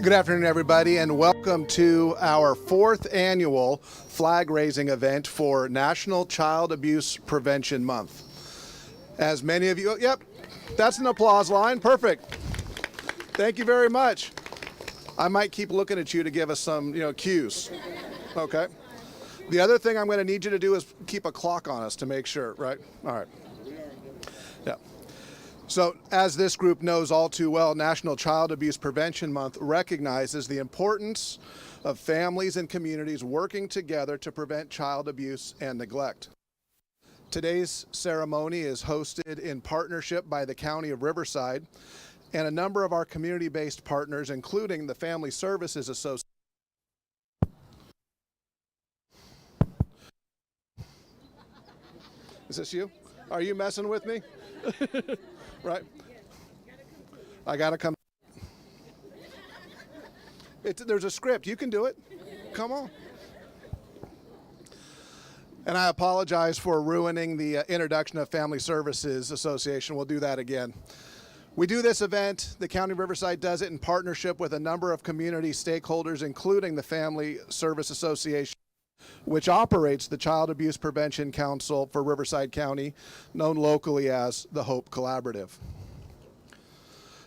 Good afternoon, everybody, and welcome to our 4th annual flag raising event for National Child Abuse Prevention Month. As many of you, yep, that's an applause line, perfect. Thank you very much. I might keep looking at you to give us some, cues, okay? The other thing I'm going to need you to do is keep a clock on us to make sure, right? All right. Yeah. So, as this group knows all too well, National Child Abuse Prevention Month recognizes the importance of families and communities working together to prevent child abuse and neglect. Today's ceremony is hosted in partnership by the County of Riverside and a number of our community-based partners, including the Family Services Association. Is this you? Are you messing with me? Right? I gotta come. There's a script. You can do it. Come on. And I apologize for ruining the introduction of Family Services Association. We'll do that again. We do this event, the County of Riverside does it in partnership with a number of community stakeholders, including the Family Service Association, which operates the Child Abuse Prevention Council for Riverside County, known locally as the Hope Collaborative.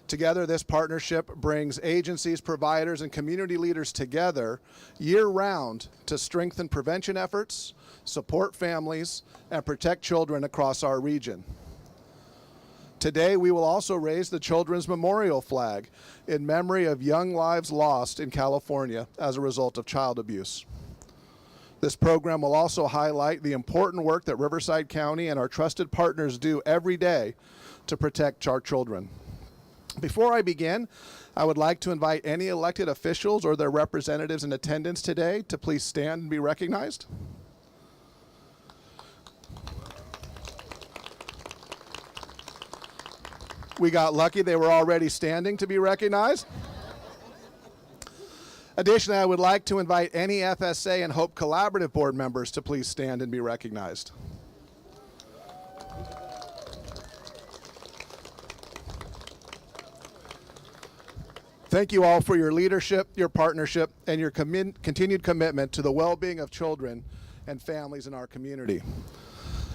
Together, this partnership brings agencies, providers, and community leaders together year-round to strengthen prevention efforts, support families, and protect children across our region. Today, we will also raise the Children's Memorial Flag in memory of young lives lost in California as a result of child abuse. This program will also highlight the important work that Riverside County and our trusted partners do every day to protect our children. Before I begin, I would like to invite any elected officials or their representatives in attendance today to please stand and be recognized. We got lucky, they were already standing to be recognized. Additionally, I would like to invite any FSA and Hope Collaborative board members to please stand and be recognized. Thank you all for your leadership, your partnership, and your continued commitment to the well-being of children and families in our community.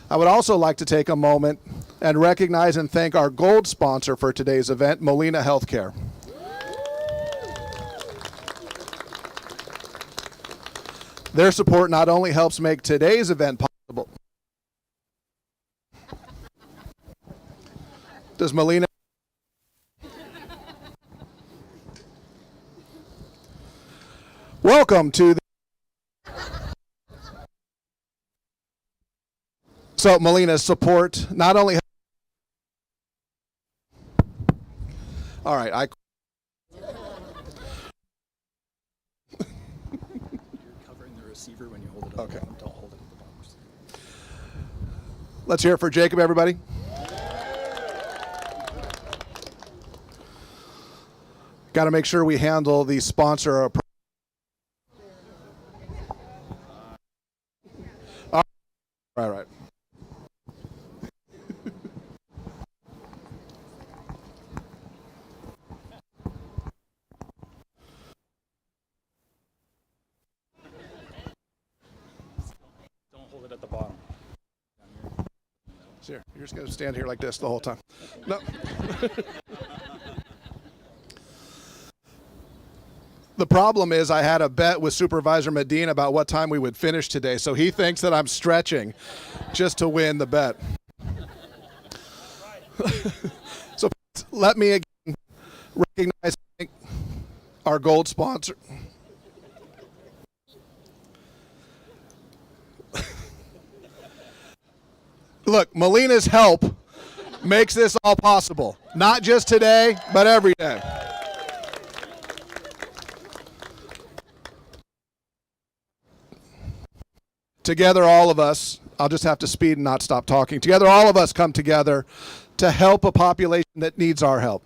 I would also like to take a moment and recognize and thank our gold sponsor for today's event, Molina Healthcare. Their support not only helps make today's event possible. Does Molina? Welcome to the. So Molina's support not only. All right, When you hold it up. Okay. Don't hold it at the box. Let's hear it for Jacob, everybody. Got to make sure we handle the sponsor. All right. At the bottom. Here, you're just going to stand here like this the whole time. No. The problem is I had a bet with Supervisor Medina about what time we would finish today, so he thinks that I'm stretching just to win the bet. So let me again recognize our gold sponsor. Look, Molina's help makes this all possible. Not just today, but every day. Together, all of us, I'll just have to speed and not stop talking. Together, all of us come together to help a population that needs our help.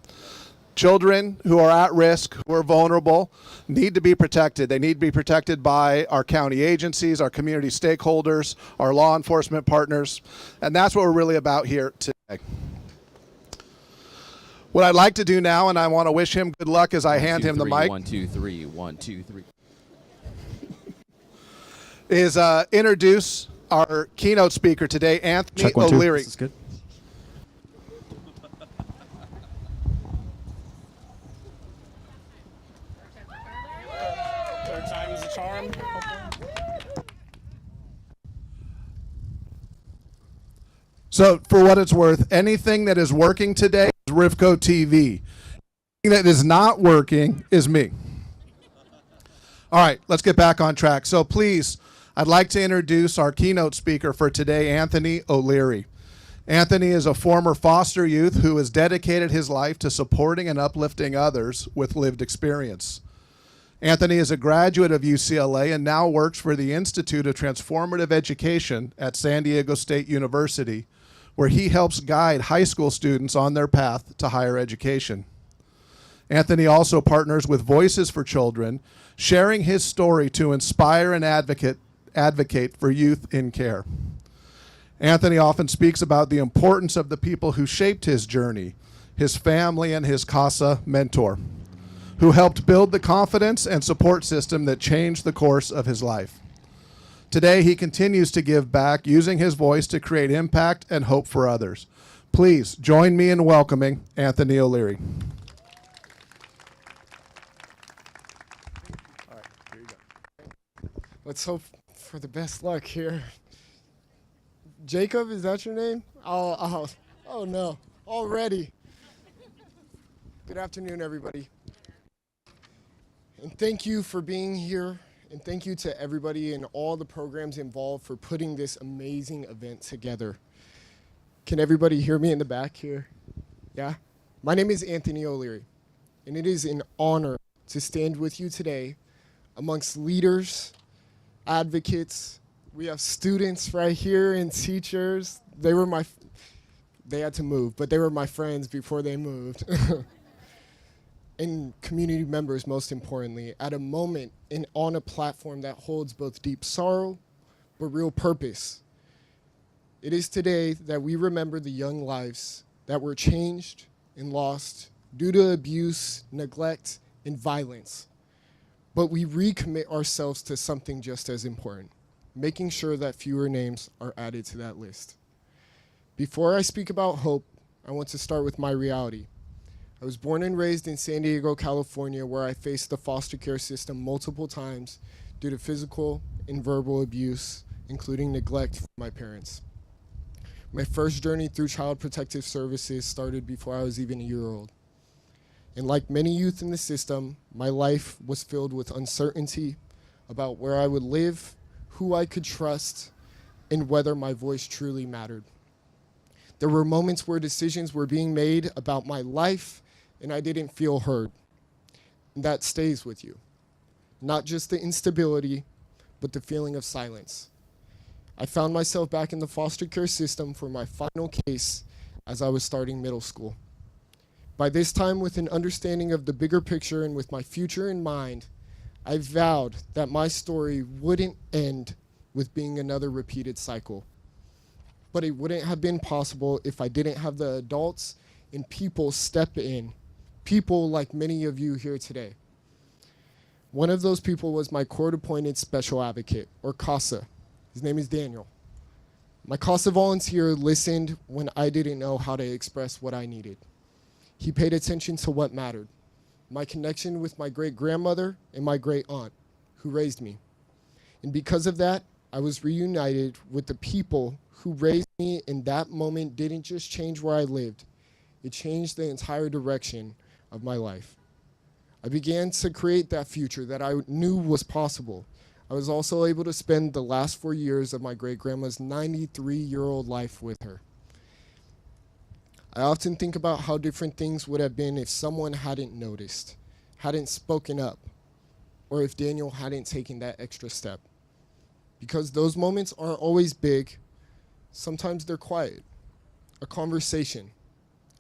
Children who are at risk, who are vulnerable, need to be protected. They need to be protected by our county agencies, our community stakeholders, our law enforcement partners, and that's what we're really about here today. What I'd like to do now, and I want to wish him good luck as I hand him the mic. 1, 2, 3, 1, 2, 3. Is introduce our keynote speaker today, Anthony Check 1, 2. O'Leary. This is good. Third time's a charm. So, for what it's worth, anything that is working today is RivCo TV. Anything that is not working is me. All right, let's get back on track. So please, I'd like to introduce our keynote speaker for today, Anthony O'Leary. Anthony is a former foster youth who has dedicated his life to supporting and uplifting others with lived experience. Anthony is a graduate of UCLA and now works for the Institute of Transformative Education at San Diego State University, where he helps guide high school students on their path to higher education. Anthony also partners with Voices for Children, sharing his story to inspire and advocate for youth in care. Anthony often speaks about the importance of the people who shaped his journey, his family and his CASA mentor, who helped build the confidence and support system that changed the course of his life. Today, he continues to give back, using his voice to create impact and hope for others. Please join me in welcoming Anthony O'Leary. All right, here you go. Let's hope for the best luck here. Jacob, is that your name? Oh no, already. Good afternoon, everybody. And thank you for being here. And thank you to everybody and all the programs involved for putting this amazing event together. Can everybody hear me in the back here? Yeah? My name is Anthony O'Leary, and it is an honor to stand with you today amongst leaders, advocates. We have students right here and teachers. They had to move, but they were my friends before they moved. And community members, most importantly, at a moment and on a platform that holds both deep sorrow but real purpose. It is today that we remember the young lives that were changed and lost due to abuse, neglect, and violence. But we recommit ourselves to something just as important, making sure that fewer names are added to that list. Before I speak about hope, I want to start with my reality. I was born and raised in San Diego, California, where I faced the foster care system multiple times due to physical and verbal abuse, including neglect from my parents. My first journey through Child Protective Services started before I was even a year old. And like many youth in the system, my life was filled with uncertainty about where I would live, who I could trust, and whether my voice truly mattered. There were moments where decisions were being made about my life and I didn't feel heard. And that stays with you. Not just the instability, but the feeling of silence. I found myself back in the foster care system for my final case as I was starting middle school. By this time, with an understanding of the bigger picture and with my future in mind, I vowed that my story wouldn't end with being another repeated cycle. But it wouldn't have been possible if I didn't have the adults and people step in, people like many of you here today. One of those people was my court-appointed special advocate, or CASA. His name is Daniel. My CASA volunteer listened when I didn't know how to express what I needed. He paid attention to what mattered, my connection with my great-grandmother and my great-aunt, who raised me. And because of that, I was reunited with the people who raised me, and that moment didn't just change where I lived. It changed the entire direction of my life. I began to create that future that I knew was possible. I was also able to spend the last 4 years of my great-grandma's 93-year-old life with her. I often think about how different things would have been if someone hadn't noticed, hadn't spoken up, or if Daniel hadn't taken that extra step. Because those moments aren't always big. Sometimes they're quiet. A conversation,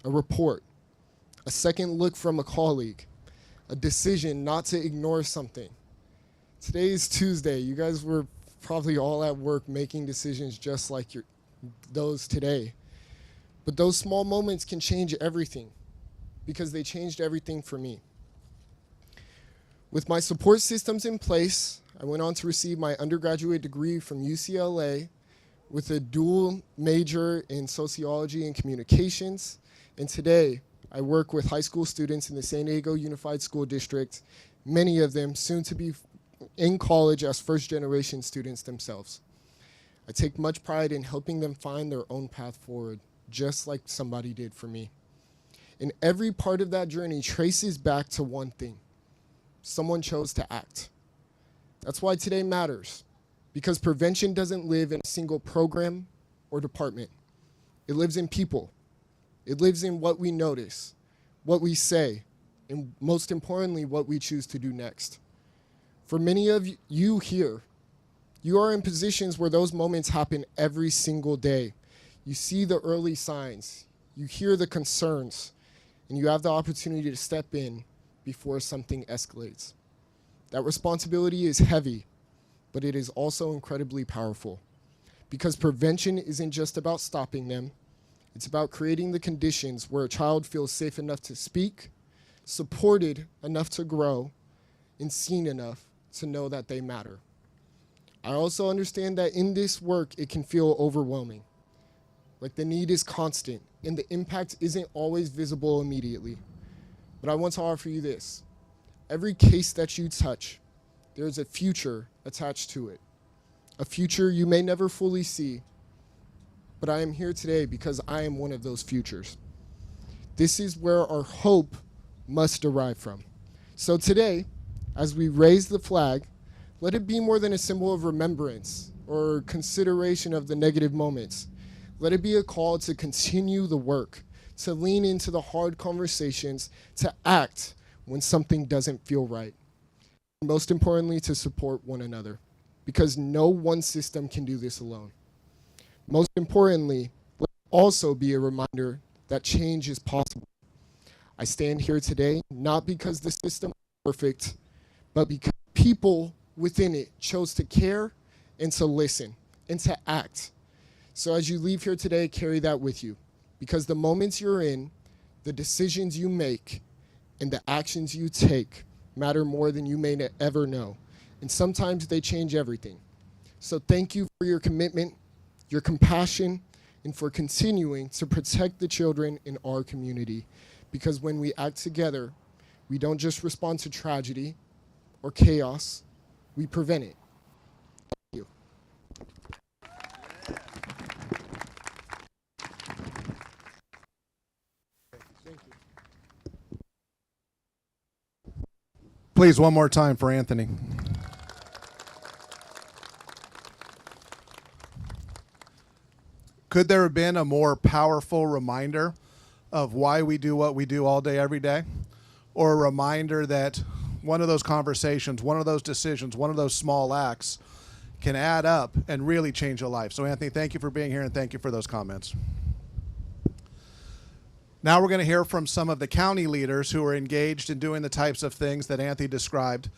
a report, a second look from a colleague, a decision not to ignore something. Today is Tuesday. You guys were probably all at work making decisions just like those today. But those small moments can change everything. because they changed everything for me. With my support systems in place, I went on to receive my undergraduate degree from UCLA with a dual major in sociology and communications. And today, I work with high school students in the San Diego Unified School District, many of them soon to be in college as first-generation students themselves. I take much pride in helping them find their own path forward, just like somebody did for me. And every part of that journey traces back to one thing. Someone chose to act. That's why today matters, because prevention doesn't live in a single program or department. It lives in people. It lives in what we notice, what we say, and most importantly, what we choose to do next. For many of you here, you are in positions where those moments happen every single day. You see the early signs, you hear the concerns, and you have the opportunity to step in before something escalates. That responsibility is heavy, but it is also incredibly powerful, because prevention isn't just about stopping them. It's about creating the conditions where a child feels safe enough to speak, supported enough to grow, and seen enough to know that they matter. I also understand that in this work, it can feel overwhelming. Like the need is constant, and the impact isn't always visible immediately. But I want to offer you this. Every case that you touch, there's a future attached to it. A future you may never fully see, but I am here today because I am one of those futures. This is where our hope must derive from. So today, as we raise the flag, let it be more than a symbol of remembrance or consideration of the negative moments. Let it be a call to continue the work, to lean into the hard conversations, to act when something doesn't feel right. And most importantly, to support one another, because no one system can do this alone. Most importantly, let it also be a reminder that change is possible. I stand here today not because the system is perfect, but because people within it chose to care and to listen and to act. So as you leave here today, carry that with you, because the moments you're in, the decisions you make, and the actions you take matter more than you may ever know. And sometimes they change everything. So thank you for your commitment, your compassion, and for continuing to protect the children in our community. Because when we act together, we don't just respond to tragedy or chaos, we prevent it. Thank you. Please, one more time for Anthony. Could there have been a more powerful reminder of why we do what we do all day, every day? Or a reminder that one of those conversations, one of those decisions, one of those small acts can add up and really change a life. So Anthony, thank you for being here and thank you for those comments. Now we're going to hear from some of the county leaders who are engaged in doing the types of things that Anthony described.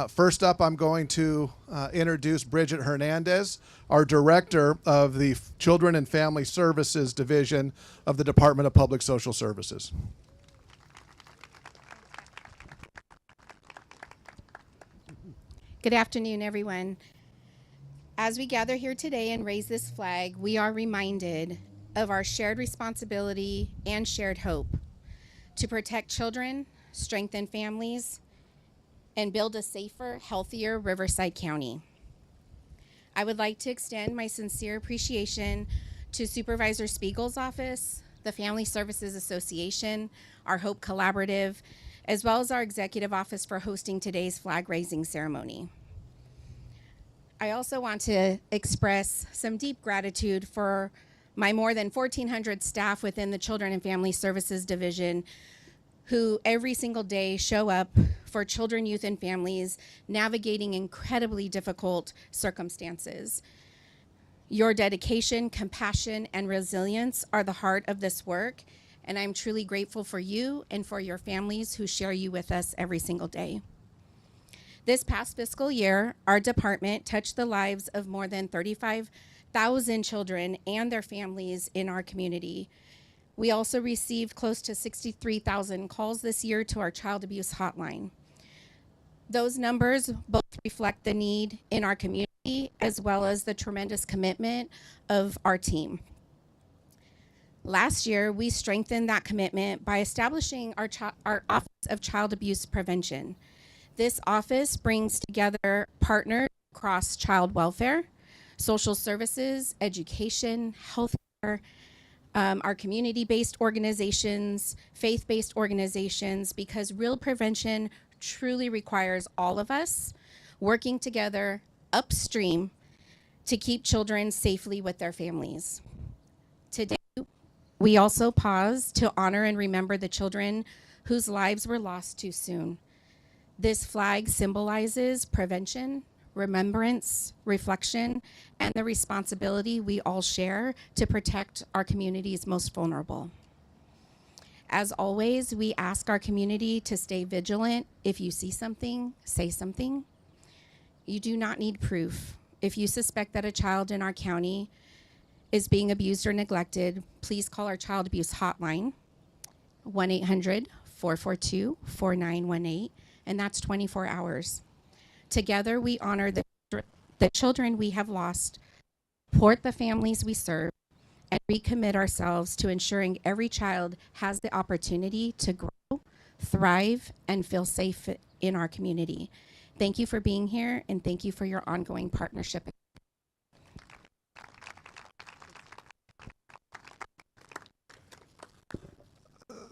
First up, I'm going to introduce Bridget Hernandez, our Director of the Children and Family Services Division of the Department of Public Social Services. Good afternoon, everyone. As we gather here today and raise this flag, we are reminded of our shared responsibility and shared hope to protect children, strengthen families, and build a safer, healthier Riverside County. I would like to extend my sincere appreciation to Supervisor Spiegel's office, the Family Services Association, our Hope Collaborative, as well as our executive office for hosting today's flag raising ceremony. I also want to express some deep gratitude for my more than 1,400 staff within the Children and Family Services Division who every single day show up for children, youth, and families navigating incredibly difficult circumstances. Your dedication, compassion, and resilience are the heart of this work, and I'm truly grateful for you and for your families who share you with us every single day. This past fiscal year, our department touched the lives of more than 35,000 children and their families in our community We also received close to 63,000 calls this year to our child abuse hotline. Those numbers both reflect the need in our community as well as the tremendous commitment of our team. Last year, we strengthened that commitment by establishing our Office of Child Abuse Prevention. This office brings together partners across child welfare, social services, education, healthcare, our community-based organizations, faith-based organizations, because real prevention truly requires all of us working together upstream to keep children safely with their families. Today, we also pause to honor and remember the children whose lives were lost too soon. This flag symbolizes prevention, remembrance, reflection, and the responsibility we all share to protect our community's most vulnerable. As always, we ask our community to stay vigilant. If you see something, say something. You do not need proof. If you suspect that a child in our county is being abused or neglected, please call our child abuse hotline, 1-800-442-4918, and that's 24 hours. Together, we honor the children we have lost, support the families we serve, and recommit ourselves to ensuring every child has the opportunity to grow, thrive, and feel safe in our community. Thank you for being here, and thank you for your ongoing partnership.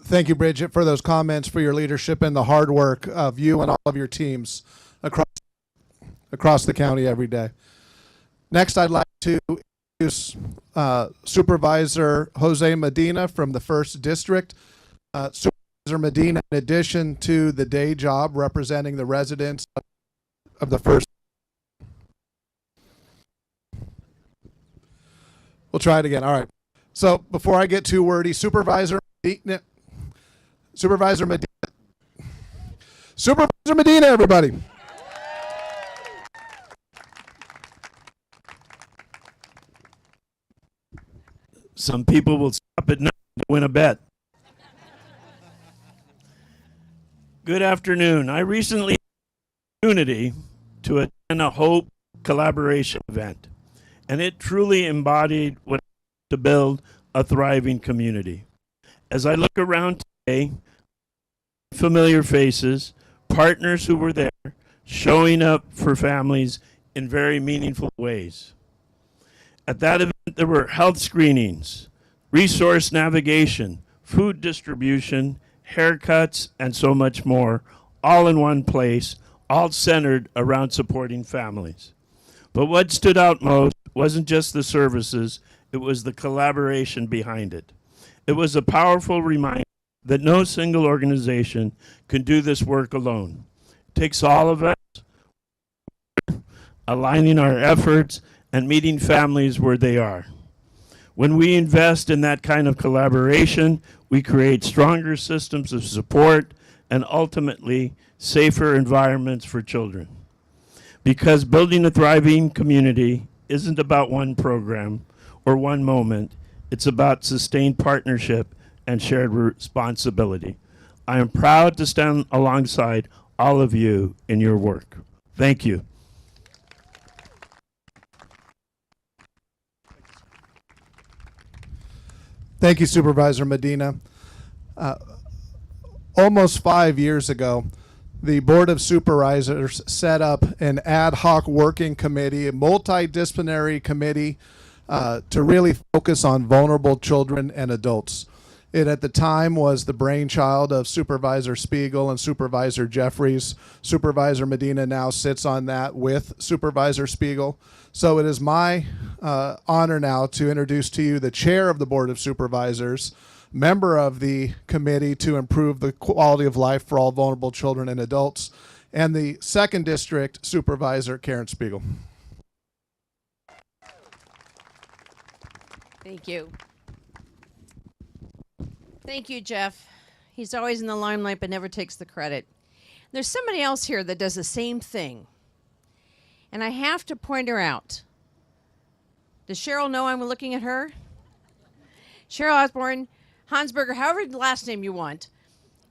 Thank you, Bridget, for those comments, for your leadership and the hard work of you and all of your teams across the county every day. Next, I'd like to introduce Supervisor Jose Medina from the 1st District. Supervisor Medina, in addition to the day job representing the residents of the 1st. We'll try it again. All right. So before I get too wordy, Supervisor Medina, everybody. Some people will stop at night to win a bet. Good afternoon. I recently had the opportunity to attend a Hope collaboration event, and it truly embodied what it means to build a thriving community. As I look around today, familiar faces, partners who were there, showing up for families in very meaningful ways. At that event, there were health screenings, resource navigation, food distribution, haircuts, and so much more, all in one place, all centered around supporting families. But what stood out most wasn't just the services, it was the collaboration behind it. It was a powerful reminder that no single organization can do this work alone. It takes all of us aligning our efforts and meeting families where they are. When we invest in that kind of collaboration, we create stronger systems of support and ultimately safer environments for children. Because building a thriving community isn't about one program or one moment, it's about sustained partnership and shared responsibility. I am proud to stand alongside all of you in your work. Thank you. Thank you, Supervisor Medina. Almost 5 years ago, the Board of Supervisors set up an ad hoc working committee, a multidisciplinary committee to really focus on vulnerable children and adults. It at the time was the brainchild of Supervisor Spiegel and Supervisor Jeffries. Supervisor Medina now sits on that with Supervisor Spiegel. So it is my honor now to introduce to you the chair of the Board of Supervisors, member of the committee to improve the quality of life for all vulnerable children and adults, and the 2nd District Supervisor, Karen Spiegel. Thank you. Thank you, Jeff. He's always in the limelight but never takes the credit. There's somebody else here that does the same thing. And I have to point her out. Does Cheryl know I'm looking at her? Cheryl Osborne, Hansberger, however the last name you want,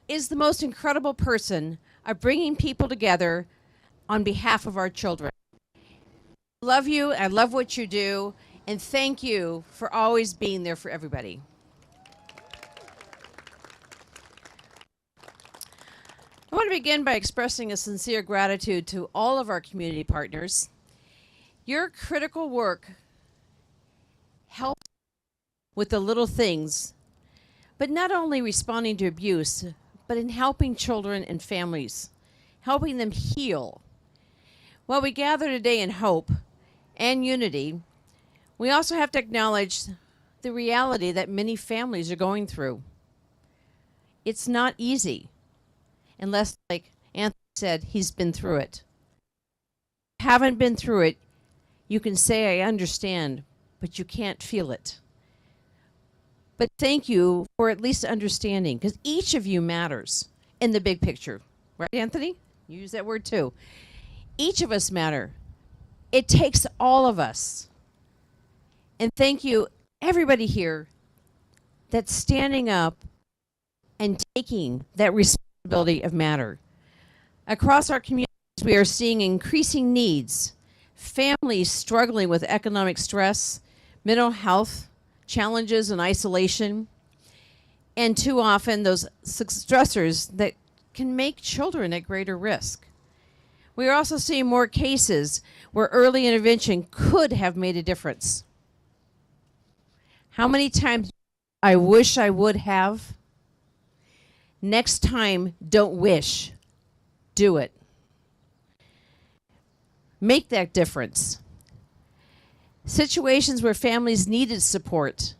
is the most incredible person of bringing people together on behalf of our children. I love you. I love what you do. And thank you for always being there for everybody. I want to begin by expressing a sincere gratitude to all of our community partners. Your critical work helps with the little things, but not only responding to abuse, but in helping children and families, helping them heal. While we gather today in hope and unity, we also have to acknowledge the reality that many families are going through. It's not easy, unless, like Anthony said, he's been through it. If you haven't been through it, you can say, I understand, but you can't feel it. But thank you for at least understanding, because each of you matters in the big picture. Right, Anthony? You use that word too. Each of us matter. It takes all of us. And thank you, everybody here, that's standing up and taking that responsibility of matter. Across our communities, we are seeing increasing needs, families struggling with economic stress, mental health challenges and isolation, and too often those stressors that can make children at greater risk. We are also seeing more cases where early intervention could have made a difference. How many times I wish I would have? Next time, don't wish. Do it. Make that difference. Situations where families needed support,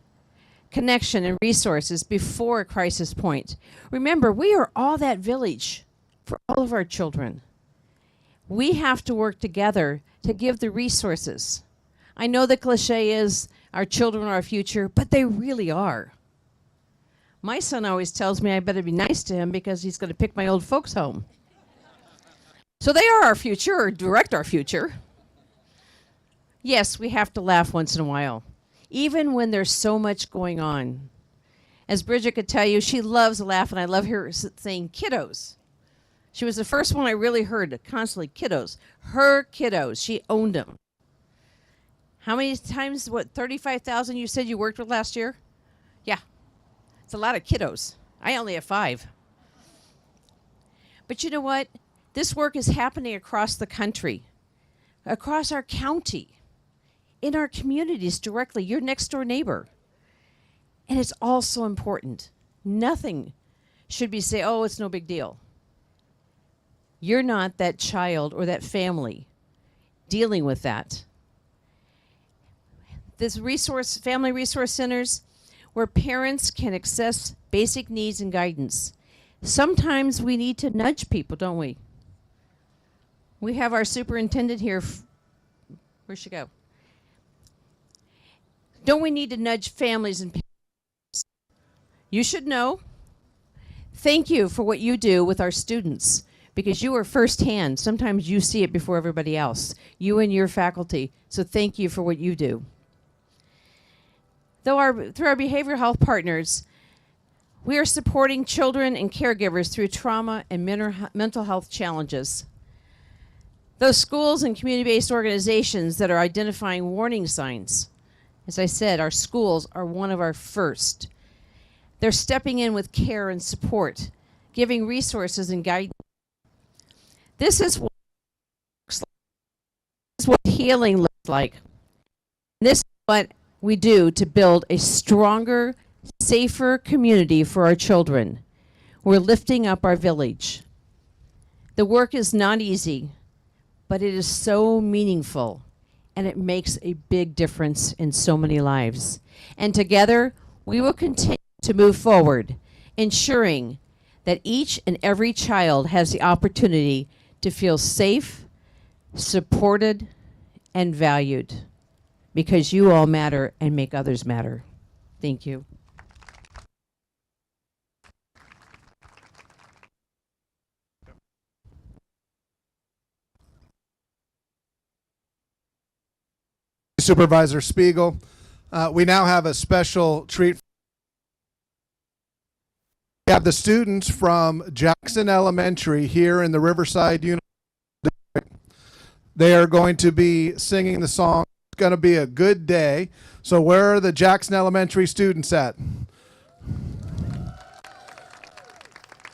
connection, and resources before a crisis point. Remember, we are all that village for all of our children. We have to work together to give the resources. I know the cliche is our children are our future, but they really are. My son always tells me I better be nice to him because he's going to pick my old folks home. So they are our future, or direct our future. Yes, we have to laugh once in a while, even when there's so much going on. As Bridget could tell you, she loves a laugh, and I love her saying kiddos. She was the first one I really heard constantly, kiddos. Her kiddos, she owned them. How many times, 35,000 you said you worked with last year? Yeah, it's a lot of kiddos. I only have 5. But you know what? This work is happening across the country, across our county, in our communities directly, your next door neighbor. And it's all so important. Nothing should be say, oh, it's no big deal. You're not that child or that family dealing with that. This family resource centers where parents can access basic needs and guidance. Sometimes we need to nudge people, don't we? We have our superintendent here. Where'd she go? Don't we need to nudge families and parents? You should know. Thank you for what you do with our students, because you are firsthand. Sometimes you see it before everybody else, you and your faculty. So thank you for what you do. Through our behavioral health partners, we are supporting children and caregivers through trauma and mental health challenges. Those schools and community-based organizations that are identifying warning signs. As I said, our schools are one of our first. They're stepping in with care and support, giving resources and guidance. This is what healing looks like. This is what we do to build a stronger, safer community for our children. We're lifting up our village. The work is not easy, but it is so meaningful, and it makes a big difference in so many lives. And together, we will continue to move forward, ensuring that each and every child has the opportunity to feel safe, supported, and valued, because you all matter and make others matter. Thank you. Supervisor Spiegel. We now have a special treat We have the students from Jackson Elementary here in the Riverside Unified District. They are going to be singing the song, It's Gonna Be a Good Day. So where are the Jackson Elementary students at?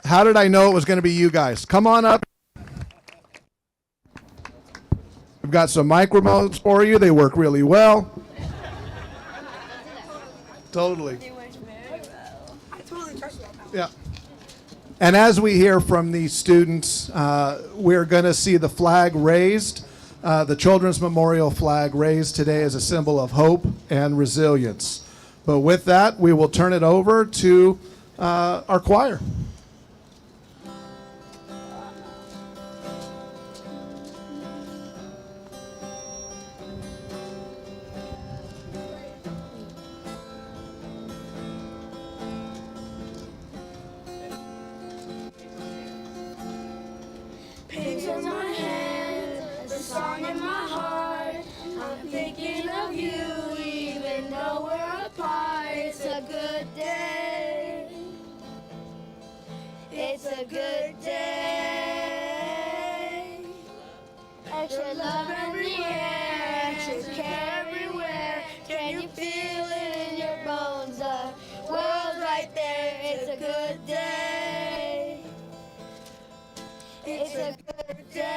How did I know it was going to be you guys? Come on up. We've got some microphones for you. They work really well. Totally. Yeah. And as we hear from these students, we're going to see the flag raised, the Children's Memorial flag raised today as a symbol of hope and resilience. But with that, we will turn it over to our choir. Pictures in my hand, the song in my heart. I'm thinking of you, even though we're apart. It's a good day. It's a good day. Extra love everywhere, extra care everywhere. Can you feel it in your bones? The world's right there. It's a good day. It's a good day.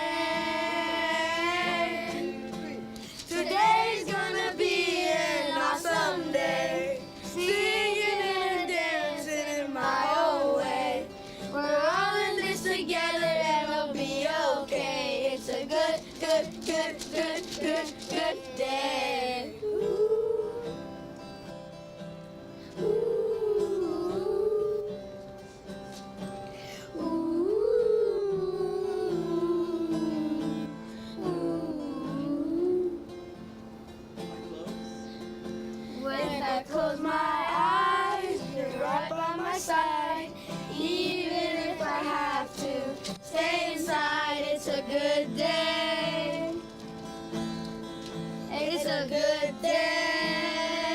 Today's gonna be an awesome day. Singing and dancing in my own way. We're all in this together and we'll be okay. It's a good, good, good, good, good, good day. When I close my eyes, you're right by my side. Even if I have to stay inside, it's a good day. It's a good day.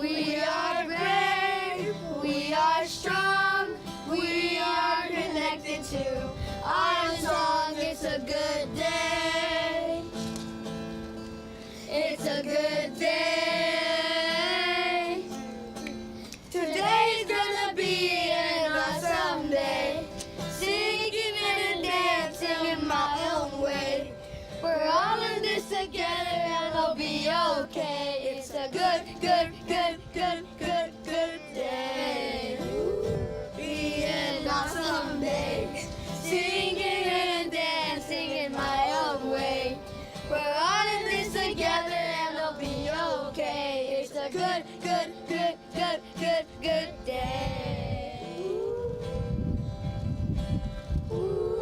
We are brave, we are strong, we are connected to our song. It's a good day. It's a good day. Today's gonna be an awesome day. Singing and dancing in my own way. We're all in this together and it'll be okay. It's a good, good, good, good, good, good day. Be an awesome day. Singing and dancing in my own way. We're all in this together and it'll be okay. It's a good, good, good, good, good, good day. Ooh.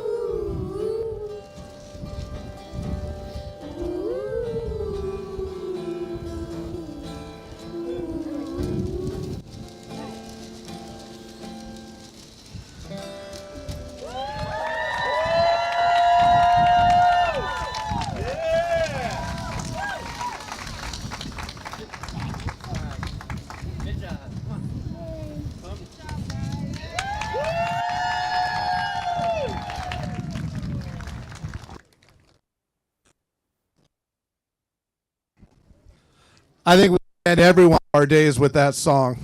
I think we end every one of our days with that song.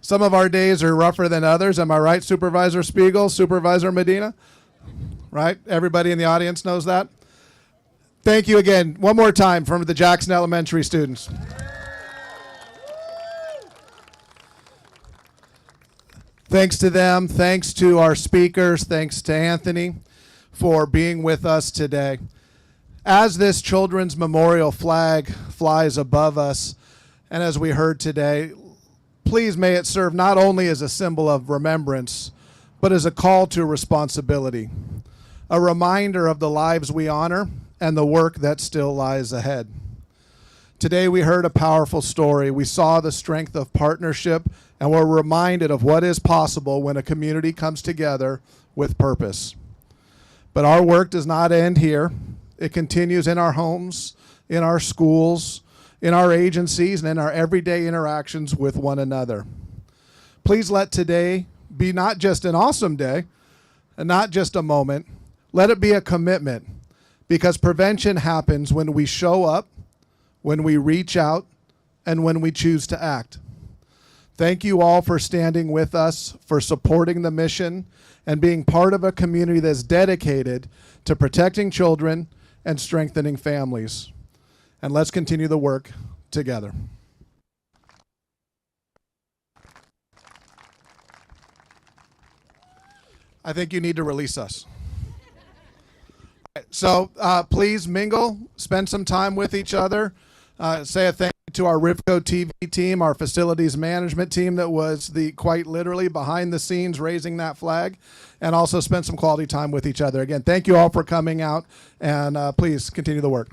Some of our days are rougher than others. Am I right, Supervisor Spiegel, Supervisor Medina? Right? Everybody in the audience knows that. Thank you again. One more time from the Jackson Elementary students. Thanks to them. Thanks to our speakers. Thanks to Anthony for being with us today. As this Children's Memorial flag flies above us, and as we heard today, please may it serve not only as a symbol of remembrance, but as a call to responsibility, a reminder of the lives we honor and the work that still lies ahead. Today we heard a powerful story. We saw the strength of partnership, and we're reminded of what is possible when a community comes together with purpose. But our work does not end here. It continues in our homes, in our schools, in our agencies, and in our everyday interactions with one another. Please let today be not just an awesome day and not just a moment. Let it be a commitment, because prevention happens when we show up, when we reach out, and when we choose to act. Thank you all for standing with us, for supporting the mission, and being part of a community that's dedicated to protecting children and strengthening families. And let's continue the work together. I think you need to release us. So please mingle, spend some time with each other. Say a thank you to our RivCo TV team, our facilities management team that was quite literally behind the scenes raising that flag, and also spend some quality time with each other. Again, thank you all for coming out, and please continue the work.